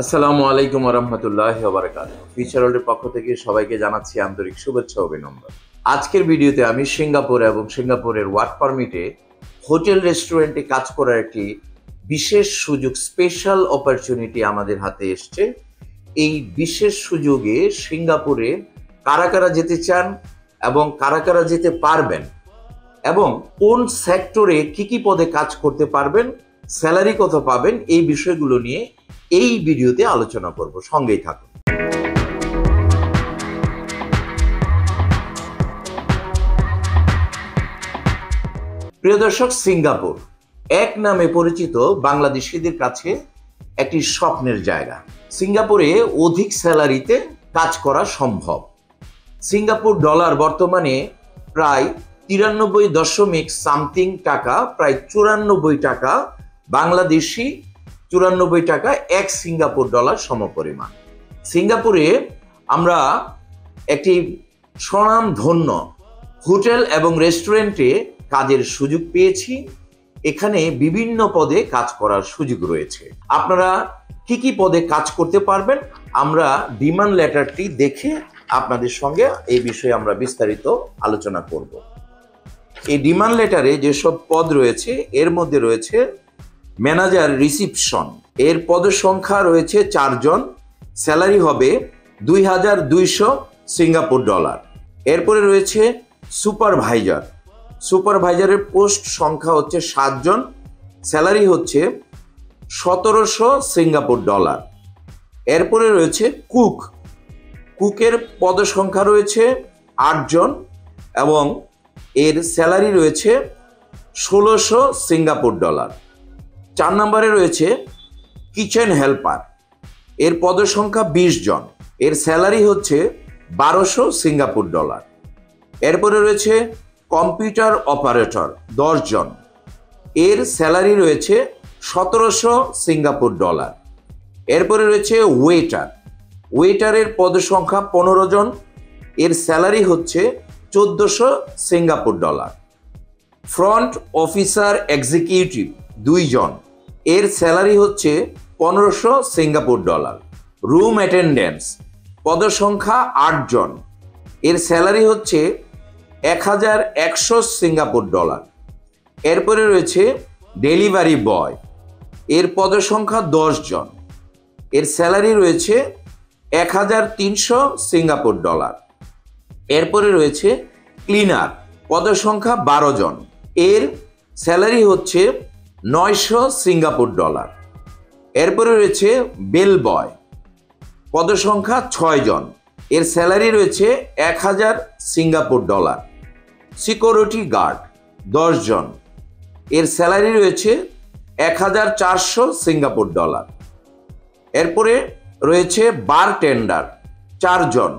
আসসালামু আলাইকুম রহমতুল্লাহি ওয়া বারাকাতুহু। ফিউচার ওয়ার্ল্ডের পক্ষ থেকে সবাইকে জানাচ্ছি আন্তরিক শুভেচ্ছা ও অভিনন্দন। আজকের ভিডিওতে আমি সিঙ্গাপুর এবং সিঙ্গাপুরের ওয়ার্ক পারমিটে হোটেল রেস্টুরেন্টে কাজ করার একটি বিশেষ সুযোগ, স্পেশাল অপরচুনিটি আমাদের হাতে এসছে। এই বিশেষ সুযোগে সিঙ্গাপুরে কারা কারা যেতে চান এবং কারা কারা যেতে পারবেন এবং কোন সেক্টরে কি পদে কাজ করতে পারবেন, স্যালারি কত পাবেন, এই বিষয়গুলো নিয়ে এই ভিডিওতে আলোচনা করব। সঙ্গেই থাকুন। প্রিয় দর্শক, সিঙ্গাপুর এক নামে পরিচিত বাংলাদেশিদের কাছে একটি স্বপ্নের জায়গা। সিঙ্গাপুরে অধিক স্যালারিতে কাজ করা সম্ভব। সিঙ্গাপুর ডলার বর্তমানে প্রায় 93.সামথিং টাকা, প্রায় 94 টাকা বাংলাদেশি, 94 টাকা এক সিঙ্গাপুর ডলার সমপরিমাণ। সিঙ্গাপুরে আমরা একটি স্বনামধন্য হোটেল এবং রেস্টুরেন্টে কাজের সুযোগ পেয়েছি। এখানে বিভিন্ন পদে কাজ করার সুযোগ রয়েছে। আপনারা কি পদে কাজ করতে পারবেন, আমরা ডিমান্ড লেটারটি দেখে আপনাদের সঙ্গে এই বিষয়ে আমরা বিস্তারিত আলোচনা করব। এই ডিমান্ড লেটারে যেসব পদ রয়েছে এর মধ্যে রয়েছে ম্যানেজার রিসিপশন, এর পদ সংখ্যা রয়েছে 4 জন, স্যালারি হবে 2200 সিঙ্গাপুর ডলার। এরপরে রয়েছে সুপারভাইজার, সুপারভাইজারের পোস্ট সংখ্যা হচ্ছে 7 জন, স্যালারি হচ্ছে 1700 সিঙ্গাপুর ডলার। এরপরে রয়েছে কুক, কুকের পদ সংখ্যা রয়েছে 8 জন এবং এর স্যালারি রয়েছে 1600 সিঙ্গাপুর ডলার। 4 নম্বরে রয়েছে কিচেন হেল্পার, এর পদ সংখ্যা 20 জন, এর স্যালারি হচ্ছে 1200 সিঙ্গাপুর ডলার। এরপরে রয়েছে কম্পিউটার অপারেটর 10 জন, এর স্যালারি রয়েছে 1700 সিঙ্গাপুর ডলার। এরপরে রয়েছে ওয়েটার, ওয়েটারের পদ সংখ্যা 15 জন, এর স্যালারি হচ্ছে 1400 Singapore dollar. Front officer executive 2 জন, এর স্যালারি হচ্ছে 1500 সিঙ্গাপুর ডলার। রুম অ্যাটেন্ডেন্স পদ সংখ্যা 8 জন, এর স্যালারি হচ্ছে 1100 সিঙ্গাপুর ডলার। এরপরে রয়েছে ডেলিভারি বয়, এর পদ সংখ্যা 10 জন, এর স্যালারি রয়েছে 1300 সিঙ্গাপুর ডলার। এরপরে রয়েছে ক্লিনার, পদ সংখ্যা 12 জন, এর স্যালারি হচ্ছে 900 সিঙ্গাপুর ডলার। এরপরে রয়েছে বেল বয়, পদ সংখ্যা 6 জন, এর স্যালারি রয়েছে 1000 সিঙ্গাপুর ডলার। সিকিউরিটি গার্ড 10 জন, এর স্যালারি রয়েছে 1400 সিঙ্গাপুর ডলার। এরপরে রয়েছে বারটেন্ডার 4 জন,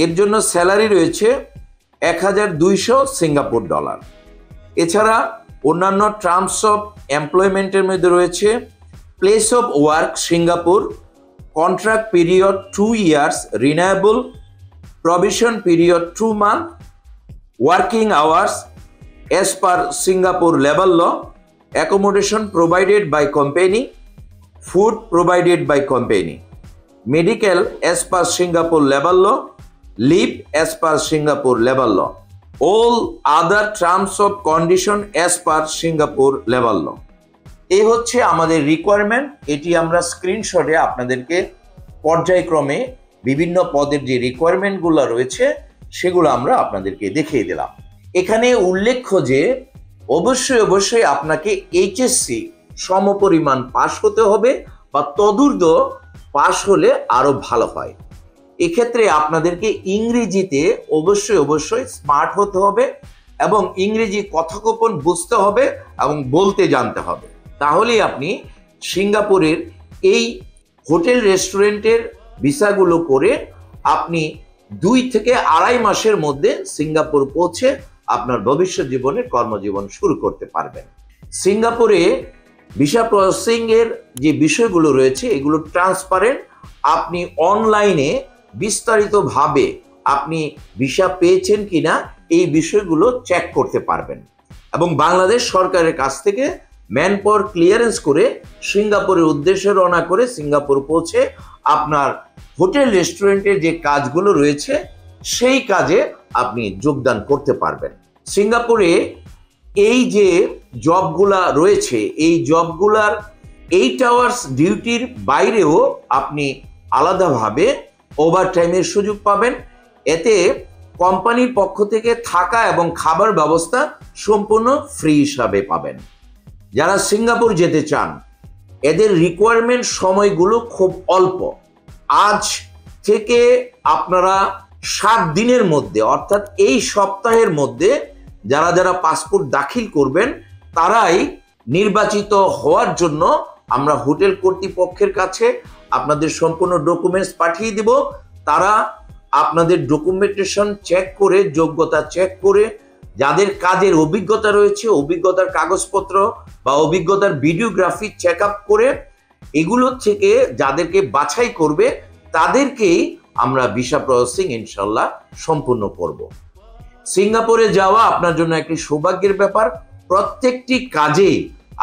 এর জন্য স্যালারি রয়েছে 1200 সিঙ্গাপুর ডলার। এছাড়া অন্যান্য টার্মস অফ এমপ্লয়মেন্টের মধ্যে রয়েছে place of work Singapore, contract period 2 years, renewable, provision period 2 month, working hours as per Singapore labor law, accommodation provided by company, food provided by company, medical as per Singapore labor law, leave as per Singapore labor law, all other terms of condition as per Singapore labor law. এই হচ্ছে আমাদের requirement. এটি আমরা স্ক্রিনশটে আপনাদেরকে পর্যায়ক্রমে বিভিন্ন পদের যে রিকোয়ারমেন্টগুলো রয়েছে সেগুলো আমরা আপনাদেরকে দেখিয়ে দিলাম। এখানে উল্লেখ্য যে অবশ্যই আপনাকে এইচএসসি সমপরিমাণ পাশ হতে হবে বা তদূর্ধ্ব পাশ হলে আরো ভালো হয়। এক্ষেত্রে আপনাদেরকে ইংরেজিতে অবশ্যই স্মার্ট হতে হবে এবং ইংরেজি কথোপকথন বুঝতে হবে এবং বলতে জানতে হবে। তাহলেই আপনি সিঙ্গাপুরের এই হোটেল রেস্টুরেন্টের ভিসাগুলো করে আপনি 2 থেকে 2.5 মাসের মধ্যে সিঙ্গাপুর পৌঁছে আপনার ভবিষ্যৎ জীবনের কর্মজীবন শুরু করতে পারবেন। সিঙ্গাপুরে ভিসা প্রসেসিং এর যে বিষয়গুলো রয়েছে এগুলো ট্রান্সপারেন্ট। আপনি অনলাইনে বিস্তারিতভাবে আপনি ভিসা পেয়েছেন কিনা এই বিষয়গুলো চেক করতে পারবেন এবং বাংলাদেশ সরকারের কাছ থেকে ম্যান পাওয়ার ক্লিয়ারেন্স করে সিঙ্গাপুরের উদ্দেশ্যে রওনা করে সিঙ্গাপুর পৌঁছে আপনার হোটেল রেস্টুরেন্টের যে কাজগুলো রয়েছে সেই কাজে আপনি যোগদান করতে পারবেন। সিঙ্গাপুরে এই যে জবগুলা রয়েছে এই জবগুলার 8 আওয়ার্স ডিউটির বাইরেও আপনি আলাদাভাবে ওভারটাইমের সুযোগ পাবেন। এতে কোম্পানির পক্ষ থেকে থাকা এবং খাবার ব্যবস্থা সম্পূর্ণ ফ্রি হিসাবে পাবেন। যারা সিঙ্গাপুর যেতে চান এদের রিকোয়ারমেন্ট সময়গুলো খুব অল্প। আজ থেকে আপনারা 7 দিনের মধ্যে অর্থাৎ এই সপ্তাহের মধ্যে যারা যারা পাসপোর্ট দাখিল করবেন তারাই নির্বাচিত হওয়ার জন্য আমরা হোটেল কর্তৃপক্ষের কাছে আপনাদের সম্পূর্ণ ডকুমেন্টস পাঠিয়ে দিব। তারা আপনাদের ডকুমেন্টেশন চেক করে যোগ্যতা চেক করে যাদের কাজের অভিজ্ঞতা রয়েছে অভিজ্ঞতার কাগজপত্র বা অভিজ্ঞতার ভিডিওগ্রাফি চেক আপ করে এগুলো থেকে যাদেরকে বাছাই করবে তাদেরকেই আমরা ভিসা প্রসেসিং ইনশাল্লাহ সম্পূর্ণ করব। সিঙ্গাপুরে যাওয়া আপনার জন্য একটি সৌভাগ্যের ব্যাপার। প্রত্যেকটি কাজে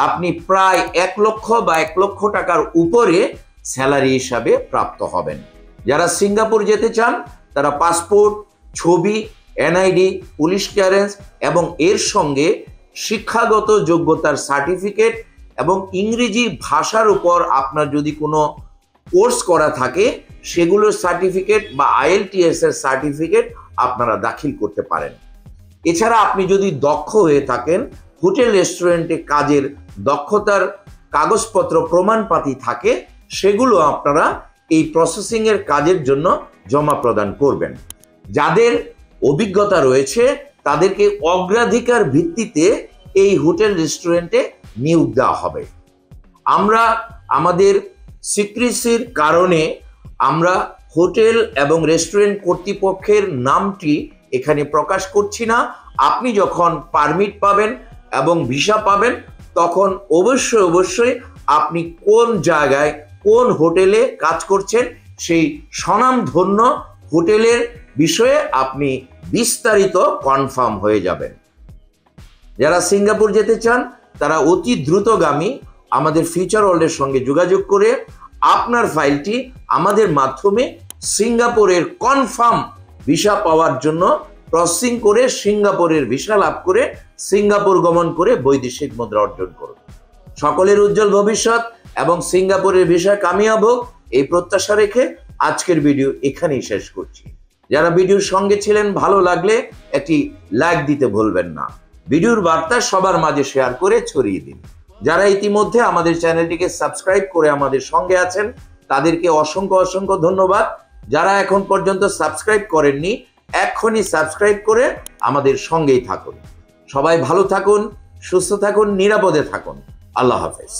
আপনি প্রায় 1 লক্ষ বা 1 লক্ষ টাকার উপরে স্যালারি হিসাবে প্রাপ্ত হবেন। যারা সিঙ্গাপুর যেতে চান তারা পাসপোর্ট, ছবি, এনআইডি, পুলিশ ক্লিয়ারেন্স এবং এর সঙ্গে শিক্ষাগত যোগ্যতার সার্টিফিকেট এবং ইংরেজি ভাষার উপর আপনার যদি কোনো কোর্স করা থাকে সেগুলোর সার্টিফিকেট বা IELTS এর সার্টিফিকেট আপনারা দাখিল করতে পারেন। এছাড়া আপনি যদি দক্ষ হয়ে থাকেন হোটেল রেস্টুরেন্টে কাজের দক্ষতার কাগজপত্র প্রমাণপাতি থাকে সেগুলো আপনারা এই প্রসেসিং এর কাজের জন্য জমা প্রদান করবেন। যাদের অভিজ্ঞতা রয়েছে তাদেরকে অগ্রাধিকার ভিত্তিতে এই হোটেল রেস্টুরেন্টে নিয়োগ দেওয়া হবে। আমরা আমাদের সিক্রেসির কারণে আমরা হোটেল এবং রেস্টুরেন্ট কর্তৃপক্ষের নামটি এখানে প্রকাশ করছি না। আপনি যখন পারমিট পাবেন এবং ভিসা পাবেন তখন অবশ্যই আপনি কোন জায়গায় কোন হোটেলে কাজ করছেন সেই স্বনামধন্য হোটেলের বিষয়ে আপনি বিস্তারিত কনফার্ম হয়ে যাবেন। যারা সিঙ্গাপুর যেতে চান তারা অতি দ্রুতগামী আমাদের ফিউচার ওয়ার্ল্ডের সঙ্গে যোগাযোগ করে আপনার ফাইলটি আমাদের মাধ্যমে সিঙ্গাপুরের কনফার্ম ভিসা পাওয়ার জন্য প্রসেসিং করে সিঙ্গাপুরের ভিসা লাভ করে সিঙ্গাপুর গমন করে বৈদেশিক মুদ্রা অর্জন করুন। সকলের উজ্জ্বল ভবিষ্যৎ এবং সিঙ্গাপুরের ভিসা কামিয়াব হোক এই প্রত্যাশা রেখে আজকের ভিডিও এখানেই শেষ করছি। যারা ভিডিওর সঙ্গে ছিলেন ভালো লাগলে একটি লাইক দিতে ভুলবেন না। ভিডিওর বার্তা সবার মাঝে শেয়ার করে ছড়িয়ে দিন। যারা ইতিমধ্যে আমাদের চ্যানেলটিকে সাবস্ক্রাইব করে আমাদের সঙ্গে আছেন তাদেরকে অসংখ্য ধন্যবাদ। যারা এখন পর্যন্ত সাবস্ক্রাইব করেননি এখনই সাবস্ক্রাইব করে আমাদের সঙ্গেই থাকুন। সবাই ভালো থাকুন, সুস্থ থাকুন, নিরাপদে থাকুন। আল্লাহ হাফেজ।